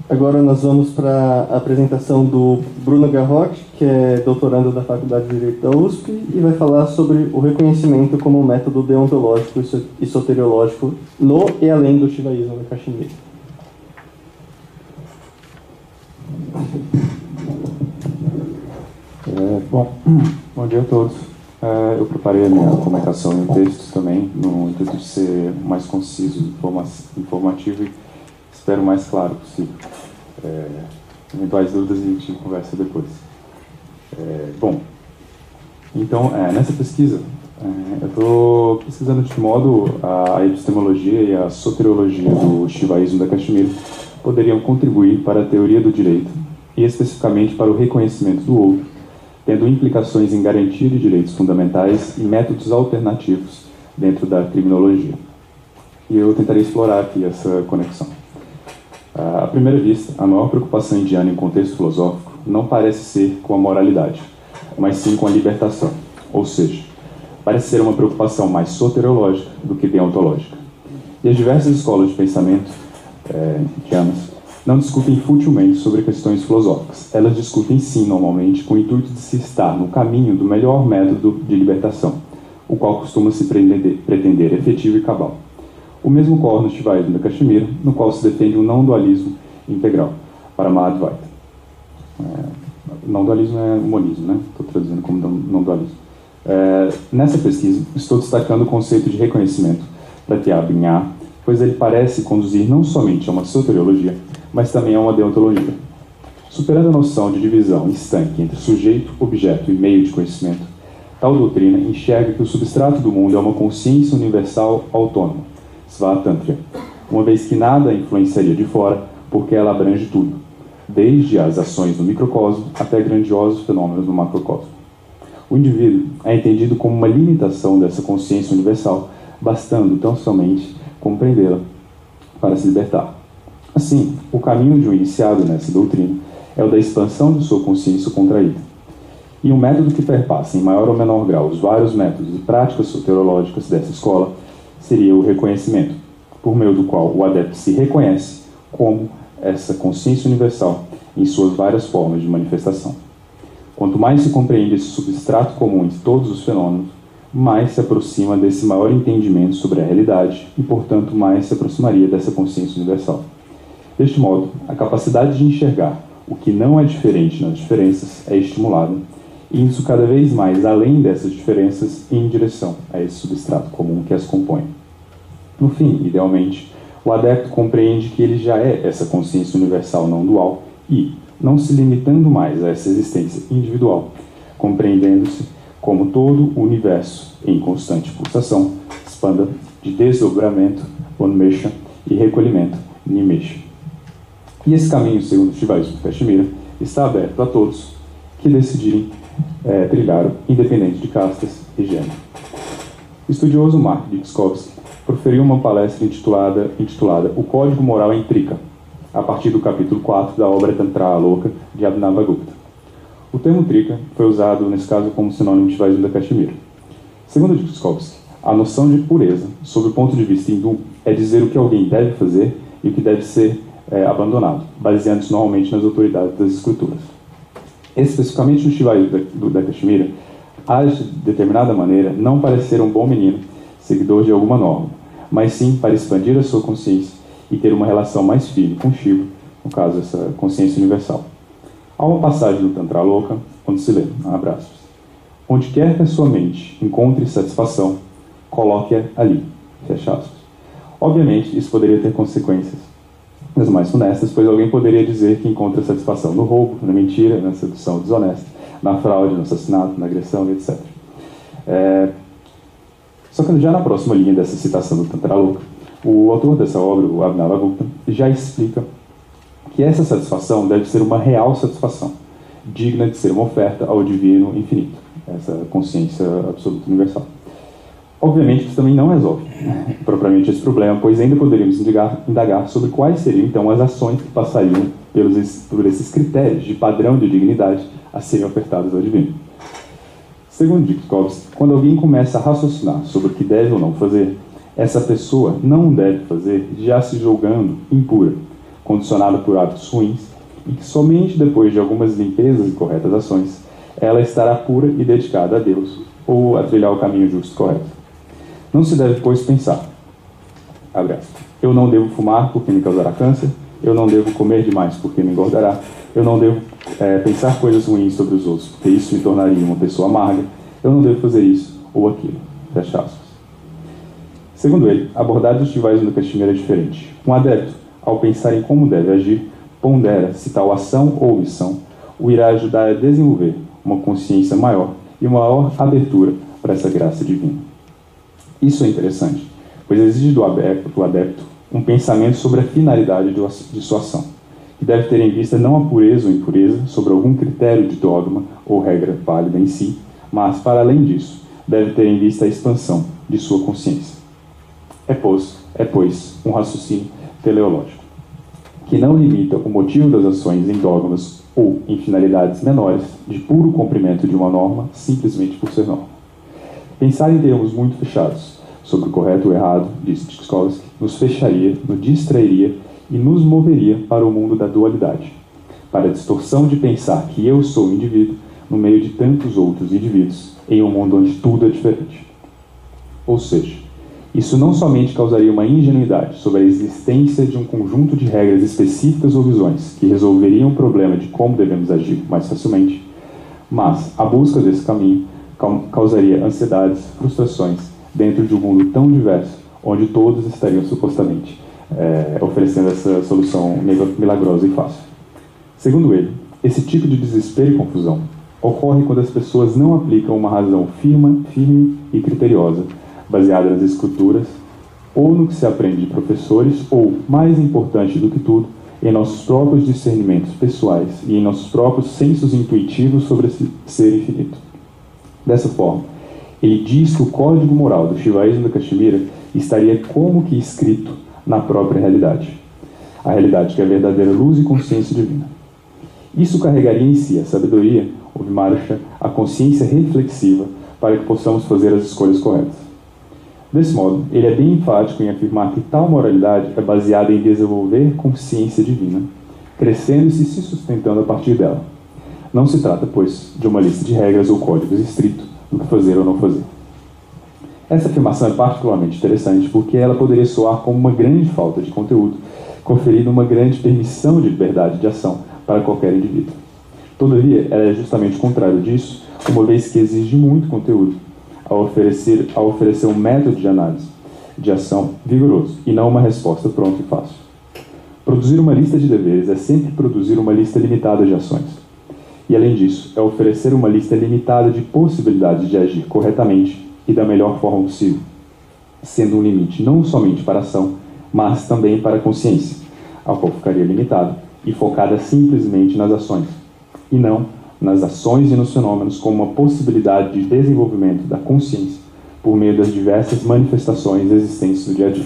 Agora nós vamos para a apresentação do Bruno Garroch, que é doutorando da Faculdade de Direito da USP, e vai falar sobre o reconhecimento como método deontológico e soteriológico no e além do shivaísmo da Caxemira. Bom dia a todos. Eu preparei a minha comunicação em textos também, no intuito de ser mais conciso, informativo e espero mais claro possível. Eventuais dúvidas a gente conversa depois. Então, nessa pesquisa, eu estou pesquisando de que modo a epistemologia e a soteriologia do shivaísmo da Caxemira poderiam contribuir para a teoria do direito e especificamente para o reconhecimento do outro, tendo implicações em garantia de direitos fundamentais e métodos alternativos dentro da criminologia. E eu tentarei explorar aqui essa conexão. À primeira vista, a maior preocupação indiana em contexto filosófico não parece ser com a moralidade, mas sim com a libertação, ou seja, parece ser uma preocupação mais soteriológica do que deontológica. E as diversas escolas de pensamento indianas não discutem futilmente sobre questões filosóficas. Elas discutem sim, normalmente, com o intuito de se estar no caminho do melhor método de libertação, o qual costuma se pretender efetivo e cabal. O mesmo ocorre no shivaísmo da Caxemira, no qual se defende um não-dualismo integral, para Madhvaita. Não-dualismo é monismo, né? Estou traduzindo como não-dualismo. Nessa pesquisa, estou destacando o conceito de reconhecimento para Tyabinha, pois ele parece conduzir não somente a uma soteriologia, mas também a uma deontologia. Superando a noção de divisão estanque entre sujeito, objeto e meio de conhecimento, tal doutrina enxerga que o substrato do mundo é uma consciência universal autônoma, Svatantra, uma vez que nada a influenciaria de fora, porque ela abrange tudo, desde as ações no microcosmo até grandiosos fenômenos no macrocosmo. O indivíduo é entendido como uma limitação dessa consciência universal, bastando tão somente compreendê-la para se libertar. Assim, o caminho de um iniciado nessa doutrina é o da expansão de sua consciência contraída. E um método que perpassa, em maior ou menor grau, os vários métodos e práticas soteriológicas dessa escola seria o reconhecimento, por meio do qual o adepto se reconhece como essa consciência universal em suas várias formas de manifestação. Quanto mais se compreende esse substrato comum de todos os fenômenos, mais se aproxima desse maior entendimento sobre a realidade e, portanto, mais se aproximaria dessa consciência universal. Deste modo, a capacidade de enxergar o que não é diferente nas diferenças é estimulada, indo cada vez mais além dessas diferenças em direção a esse substrato comum que as compõe. No fim, idealmente, o adepto compreende que ele já é essa consciência universal não dual e, não se limitando mais a essa existência individual, compreendendo-se como todo o universo em constante pulsação, expanda de desdobramento, Unmesha, e recolhimento, Nimesha. E esse caminho, segundo o shivaísmo da Caxemira, está aberto a todos que decidirem trilhar, independente de castas e gênero. O estudioso Mark Dixkovsky proferiu uma palestra intitulada O Código Moral em Trika, a partir do capítulo 4 da obra Tantra Aloka de Abhinavagupta. O termo Trika foi usado, nesse caso, como sinônimo de shivaísmo da Caxemira. Segundo Dixkovsky, a noção de pureza, sob o ponto de vista hindu, é dizer o que alguém deve fazer e o que deve ser abandonado, baseando-se normalmente nas autoridades das escrituras. Especificamente no shivaísmo da Caxemira, age de determinada maneira não para ser um bom menino, seguidor de alguma norma, mas sim para expandir a sua consciência e ter uma relação mais firme com Shiva, no caso, essa consciência universal. Há uma passagem no Tantra Aloka, onde se lê, abraços, onde quer que a sua mente encontre satisfação, coloque-a ali, fecha aspas. Obviamente, isso poderia ter consequências das mais funestas, pois alguém poderia dizer que encontra satisfação no roubo, na mentira, na sedução desonesta, na fraude, no assassinato, na agressão, etc. Só que já na próxima linha dessa citação do Tantra Aloka, o autor dessa obra, o Abhinavagupta, já explica que essa satisfação deve ser uma real satisfação, digna de ser uma oferta ao divino infinito, essa consciência absoluta universal. Obviamente, isso também não resolve propriamente esse problema, pois ainda poderíamos indagar sobre quais seriam, então, as ações que passariam por esses critérios de padrão de dignidade a serem ofertados ao divino. Segundo Dixkovsky, quando alguém começa a raciocinar sobre o que deve ou não fazer, essa pessoa não deve fazer já se julgando impura, condicionada por hábitos ruins, e que somente depois de algumas limpezas e corretas ações, ela estará pura e dedicada a Deus, ou a trilhar o caminho justo e correto. Não se deve, pois, pensar, eu não devo fumar porque me causará câncer, eu não devo comer demais porque me engordará, eu não devo pensar coisas ruins sobre os outros, porque isso me tornaria uma pessoa amarga, eu não devo fazer isso ou aquilo. Fecha aspas. Segundo ele, a abordagem dos Shivaism do Kashmir é diferente. Um adepto, ao pensar em como deve agir, pondera se tal ação ou omissão o irá ajudar a desenvolver uma consciência maior e uma maior abertura para essa graça divina. Isso é interessante, pois exige do adepto um pensamento sobre a finalidade de sua ação, que deve ter em vista não a pureza ou impureza sobre algum critério de dogma ou regra válida em si, mas, para além disso, deve ter em vista a expansão de sua consciência. É, pois, um raciocínio teleológico, que não limita o motivo das ações em dogmas ou em finalidades menores de puro cumprimento de uma norma simplesmente por ser norma. Pensar em termos muito fechados sobre o correto ou errado, disse Tchaikovsky, nos fecharia, nos distrairia e nos moveria para o mundo da dualidade, para a distorção de pensar que eu sou um indivíduo no meio de tantos outros indivíduos em um mundo onde tudo é diferente. Ou seja, isso não somente causaria uma ingenuidade sobre a existência de um conjunto de regras específicas ou visões que resolveriam o problema de como devemos agir mais facilmente, mas a busca desse caminho causaria ansiedades, frustrações dentro de um mundo tão diverso, onde todos estariam supostamente oferecendo essa solução milagrosa e fácil. Segundo ele, esse tipo de desespero e confusão ocorre quando as pessoas não aplicam uma razão firme e criteriosa, baseada nas escrituras, ou no que se aprende de professores, ou, mais importante do que tudo, em nossos próprios discernimentos pessoais e em nossos próprios sensos intuitivos sobre esse ser infinito. Dessa forma, ele diz que o código moral do Shivaism do Kashmir estaria como que escrito na própria realidade. A realidade que é a verdadeira luz e consciência divina. Isso carregaria em si a sabedoria, o vimarsha, a consciência reflexiva, para que possamos fazer as escolhas corretas. Desse modo, ele é bem enfático em afirmar que tal moralidade é baseada em desenvolver consciência divina, crescendo-se e se sustentando a partir dela. Não se trata, pois, de uma lista de regras ou códigos estritos do que fazer ou não fazer. Essa afirmação é particularmente interessante porque ela poderia soar como uma grande falta de conteúdo, conferindo uma grande permissão de liberdade de ação para qualquer indivíduo. Todavia, ela é justamente o contrário disso, uma vez que exige muito conteúdo, ao oferecer um método de análise, de ação vigoroso, e não uma resposta pronta e fácil. Produzir uma lista de deveres é sempre produzir uma lista limitada de ações. E, além disso, é oferecer uma lista limitada de possibilidades de agir corretamente e da melhor forma possível, sendo um limite não somente para a ação, mas também para a consciência, a qual ficaria limitada e focada simplesmente nas ações, e não nas ações e nos fenômenos como uma possibilidade de desenvolvimento da consciência por meio das diversas manifestações existentes no dia a dia.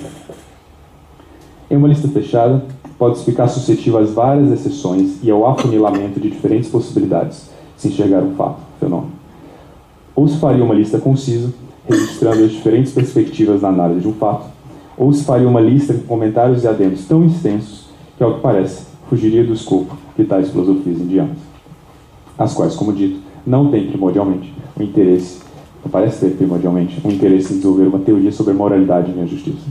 Em uma lista fechada, pode-se ficar suscetível às várias exceções e ao afunilamento de diferentes possibilidades, se enxergar um fato, fenômeno. Ou se faria uma lista concisa, registrando as diferentes perspectivas na análise de um fato, ou se faria uma lista com comentários e adendos tão extensos que, ao que parece, fugiria do escopo de tais filosofias indianas, as quais, como dito, não têm primordialmente o interesse, não parece ter primordialmente o interesse em desenvolver uma teoria sobre a moralidade e a justiça.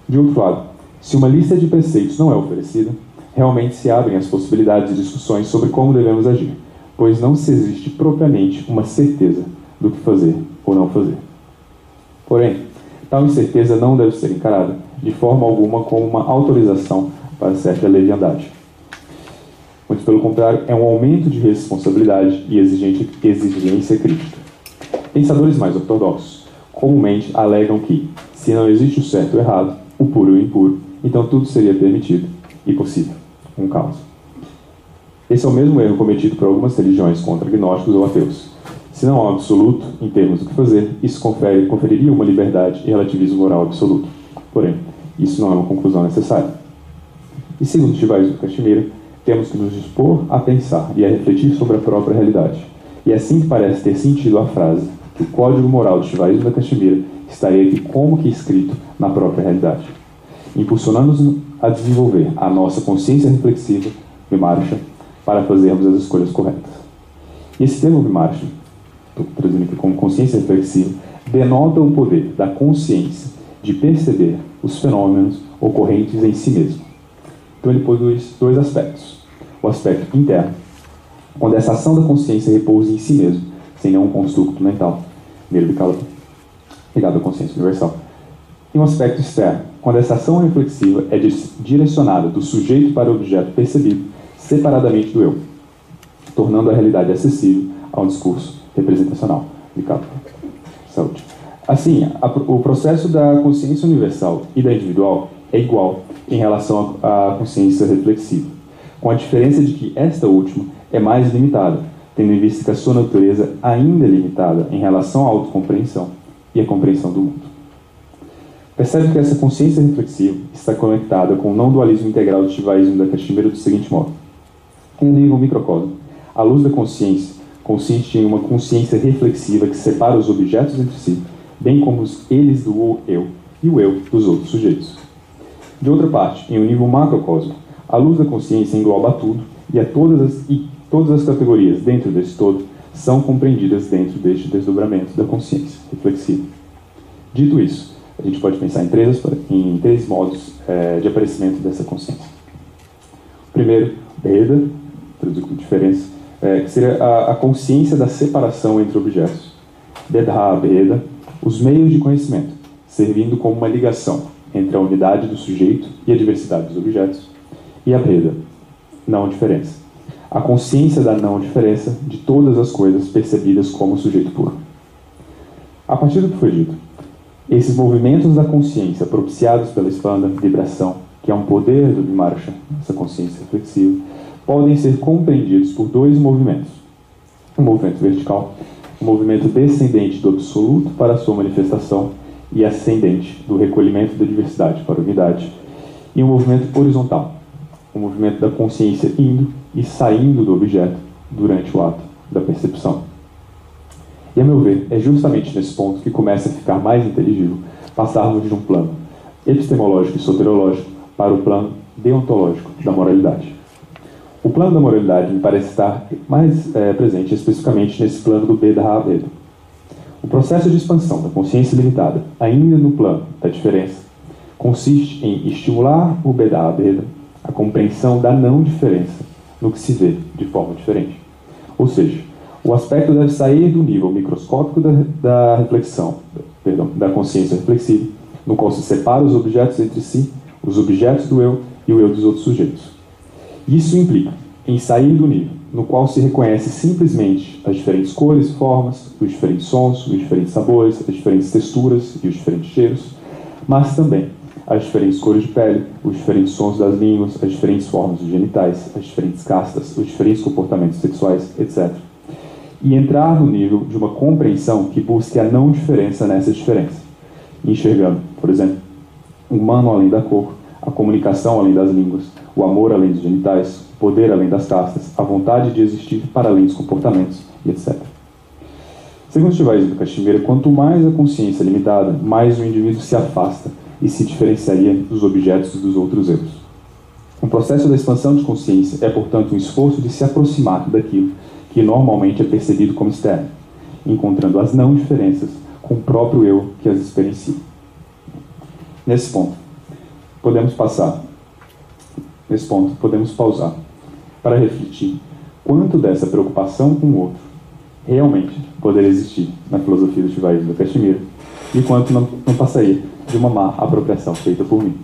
De outro lado, se uma lista de preceitos não é oferecida, realmente se abrem as possibilidades de discussões sobre como devemos agir, pois não se existe propriamente uma certeza do que fazer ou não fazer. Porém, tal incerteza não deve ser encarada, de forma alguma, como uma autorização para certa leviandade. Muito pelo contrário, é um aumento de responsabilidade e exigência crítica. Pensadores mais ortodoxos comumente alegam que, se não existe o certo e o errado, o puro e o impuro, então tudo seria permitido e possível. Um caos. Esse é o mesmo erro cometido por algumas religiões contra agnósticos ou ateus. Se não há um absoluto em termos do que fazer, isso conferiria uma liberdade e relativismo moral absoluto. Porém, isso não é uma conclusão necessária. E segundo Shivaism do Kashmir, temos que nos dispor a pensar e a refletir sobre a própria realidade. E é assim que parece ter sentido a frase que o código moral de Shivaism do Kashmir estaria aqui como que escrito na própria realidade, impulsionando-nos a desenvolver a nossa consciência reflexiva, vimarsha, para fazermos as escolhas corretas. E esse termo vimarsha, estou traduzindo aqui como consciência reflexiva, denota o poder da consciência de perceber os fenômenos ocorrentes em si mesmo. Então ele produz dois aspectos. O aspecto interno, quando essa ação da consciência repousa em si mesmo, sem nenhum construto mental, ligado à consciência universal. E um aspecto externo, quando essa ação reflexiva é direcionada do sujeito para o objeto percebido, separadamente do eu, tornando a realidade acessível a um discurso representacional. Saúde. Assim, o processo da consciência universal e da individual é igual em relação à consciência reflexiva, com a diferença de que esta última é mais limitada, tendo em vista que a sua natureza ainda é limitada em relação à autocompreensão e à compreensão do mundo. Percebe que essa consciência reflexiva está conectada com o não-dualismo integral do Shivaísmo da Kashmira do seguinte modo. Em um nível microcosmo, a luz da consciência consiste em uma consciência reflexiva que separa os objetos entre si, bem como os eles do eu e o eu dos outros sujeitos. De outra parte, em um nível macrocosmo, a luz da consciência engloba tudo e todas as categorias dentro desse todo são compreendidas dentro deste desdobramento da consciência reflexiva. Dito isso, a gente pode pensar em três modos de aparecimento dessa consciência. O primeiro, Bheda, traduzido como diferença, que seria a consciência da separação entre objetos. Bedha, Bheda, os meios de conhecimento, servindo como uma ligação entre a unidade do sujeito e a diversidade dos objetos. E a Bheda, não diferença, a consciência da não diferença de todas as coisas percebidas como sujeito puro. A partir do que foi dito, esses movimentos da consciência propiciados pela expanda, vibração, que é um poder do vimarsha, essa consciência reflexiva, podem ser compreendidos por dois movimentos. Um movimento vertical, um movimento descendente do absoluto para a sua manifestação e ascendente do recolhimento da diversidade para a unidade, e um movimento horizontal, um movimento da consciência indo e saindo do objeto durante o ato da percepção. E, a meu ver, é justamente nesse ponto que começa a ficar mais inteligível passarmos de um plano epistemológico e soteriológico para o plano deontológico da moralidade. O plano da moralidade me parece estar mais presente especificamente nesse plano do Bheda-Abheda. O processo de expansão da consciência limitada, ainda no plano da diferença, consiste em estimular o Bheda-Abheda, a compreensão da não diferença no que se vê de forma diferente. Ou seja, o aspecto deve sair do nível microscópico da reflexão, da consciência reflexiva, no qual se separa os objetos entre si, os objetos do eu e o eu dos outros sujeitos. Isso implica em sair do nível no qual se reconhece simplesmente as diferentes cores e formas, os diferentes sons, os diferentes sabores, as diferentes texturas e os diferentes cheiros, mas também as diferentes cores de pele, os diferentes sons das línguas, as diferentes formas dos genitais, as diferentes castas, os diferentes comportamentos sexuais, etc. E entrar no nível de uma compreensão que busque a não diferença nessa diferença, enxergando, por exemplo, o humano além da cor, a comunicação além das línguas, o amor além dos genitais, o poder além das castas, a vontade de existir para além dos comportamentos, e etc. Segundo o Shivaísmo do Kashmira, quanto mais a consciência é limitada, mais o indivíduo se afasta e se diferenciaria dos objetos dos outros eus. O processo da expansão de consciência é, portanto, um esforço de se aproximar daquilo que normalmente é percebido como externo, encontrando as não diferenças com o próprio eu que as experiencia. Nesse ponto, podemos pausar para refletir quanto dessa preocupação com o outro realmente poderia existir na filosofia do Shivaísmo do Kashmira e quanto não passaria de uma má apropriação feita por mim.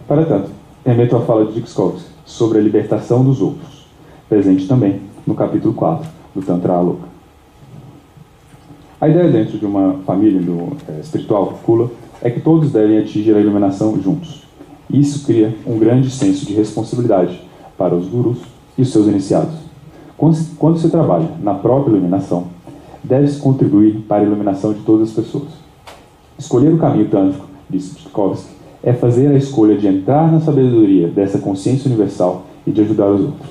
Para tanto, remeto à fala de Dikskovsky sobre a libertação dos outros, presente também no capítulo 4 do Tantra Aloka. A ideia dentro de uma família espiritual, Kula, é que todos devem atingir a iluminação juntos. Isso cria um grande senso de responsabilidade para os gurus e os seus iniciados. Quando se trabalha na própria iluminação, deve-se contribuir para a iluminação de todas as pessoas. Escolher o caminho tântrico, disse Tchaikovsky, é fazer a escolha de entrar na sabedoria dessa consciência universal e de ajudar os outros.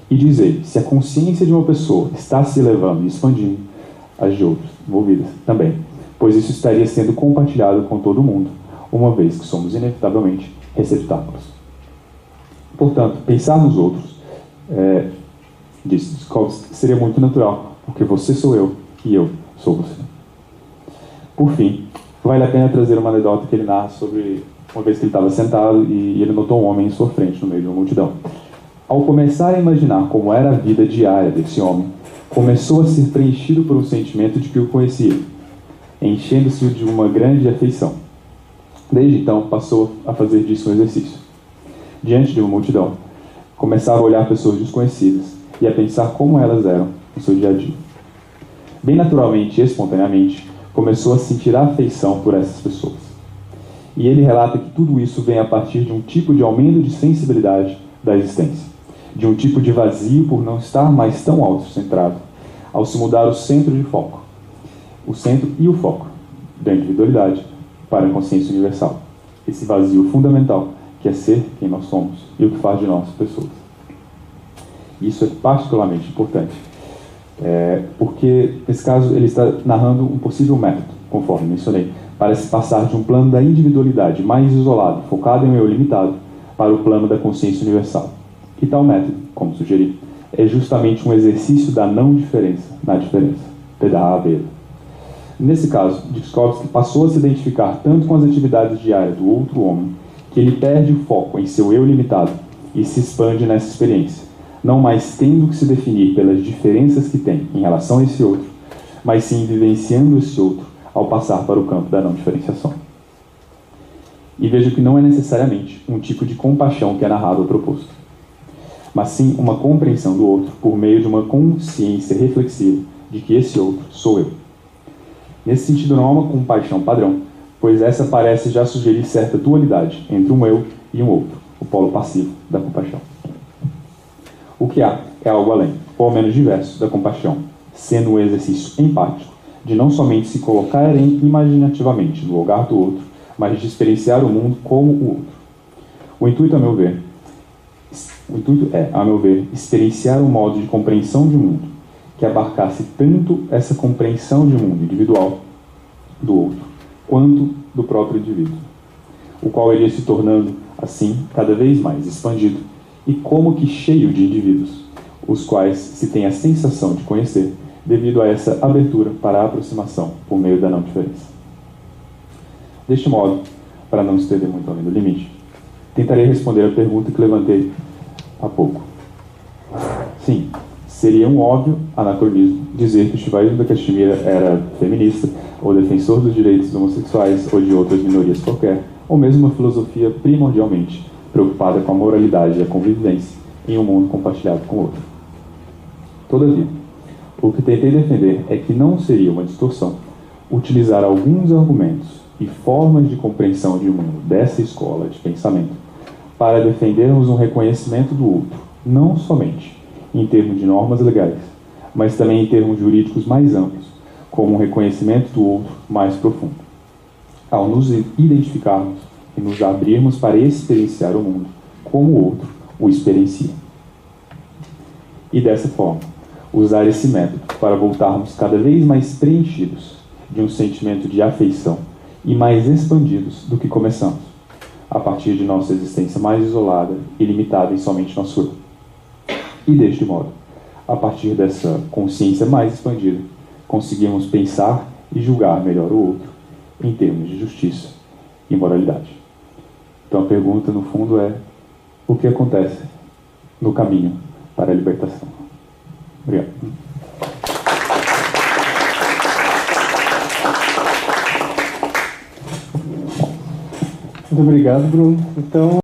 E dizer se a consciência de uma pessoa está se elevando e expandindo, as de outros envolvidas também, pois isso estaria sendo compartilhado com todo mundo, uma vez que somos inevitavelmente receptáculos. Portanto, pensar nos outros, diz Tskhofsky, seria muito natural, porque você sou eu e eu sou você. Por fim, vale a pena trazer uma anedota que ele narra sobre uma vez que ele estava sentado e ele notou um homem em sua frente, no meio de uma multidão. Ao começar a imaginar como era a vida diária desse homem, começou a ser preenchido por um sentimento de que o conhecia, enchendo-se de uma grande afeição. Desde então, passou a fazer disso um exercício. Diante de uma multidão, começava a olhar pessoas desconhecidas e a pensar como elas eram no seu dia a dia. Bem naturalmente e espontaneamente, começou a sentir afeição por essas pessoas. E ele relata que tudo isso vem a partir de um tipo de aumento de sensibilidade da existência, de um tipo de vazio por não estar mais tão autocentrado, ao se mudar o centro de foco, o centro e o foco da individualidade para a consciência universal. Esse vazio fundamental que é ser quem nós somos e o que faz de nós pessoas. Isso é particularmente importante, porque, nesse caso, ele está narrando um possível método, conforme mencionei, para se passar de um plano da individualidade mais isolado, focado em um eu limitado, para o plano da consciência universal. E tal método, como sugeri, é justamente um exercício da não diferença na diferença, PDA-ABEDA. Nesse caso, Tskhofsky passou a se identificar tanto com as atividades diárias do outro homem, que ele perde o foco em seu eu limitado e se expande nessa experiência, não mais tendo que se definir pelas diferenças que tem em relação a esse outro, mas sim vivenciando esse outro ao passar para o campo da não diferenciação. E vejo que não é necessariamente um tipo de compaixão que é narrado ou proposto, mas sim uma compreensão do outro por meio de uma consciência reflexiva de que esse outro sou eu. Nesse sentido, não há uma compaixão padrão, pois essa parece já sugerir certa dualidade entre um eu e um outro, o polo passivo da compaixão. O que há é algo além, ou ao menos diverso, da compaixão, sendo um exercício empático de não somente se colocar imaginativamente no lugar do outro, mas de experienciar o mundo como o outro. O intuito, a meu ver, experienciar um modo de compreensão de mundo que abarcasse tanto essa compreensão de mundo individual do outro, quanto do próprio indivíduo, o qual iria se tornando, assim, cada vez mais expandido e como que cheio de indivíduos, os quais se tem a sensação de conhecer devido a essa abertura para a aproximação por meio da não diferença. Deste modo, para não estender muito além do limite, tentarei responder a pergunta que levantei há pouco. Sim, seria um óbvio anacronismo dizer que o Shivaji Kashmira era feminista, ou defensor dos direitos homossexuais, ou de outras minorias qualquer, ou mesmo uma filosofia primordialmente preocupada com a moralidade e a convivência em um mundo compartilhado com o outro. Todavia, o que tentei defender é que não seria uma distorção utilizar alguns argumentos e formas de compreensão de mundo dessa escola de pensamento para defendermos um reconhecimento do outro, não somente em termos de normas legais, mas também em termos jurídicos mais amplos, como um reconhecimento do outro mais profundo. Ao nos identificarmos e nos abrirmos para experienciar o mundo como o outro o experiencia. E dessa forma, usar esse método para voltarmos cada vez mais preenchidos de um sentimento de afeição e mais expandidos do que começamos, a partir de nossa existência mais isolada e limitada em somente nosso eu. E deste modo, a partir dessa consciência mais expandida, conseguimos pensar e julgar melhor o outro em termos de justiça e moralidade. Então a pergunta, no fundo, é: o que acontece no caminho para a libertação? Obrigado. Muito obrigado, Bruno. Então,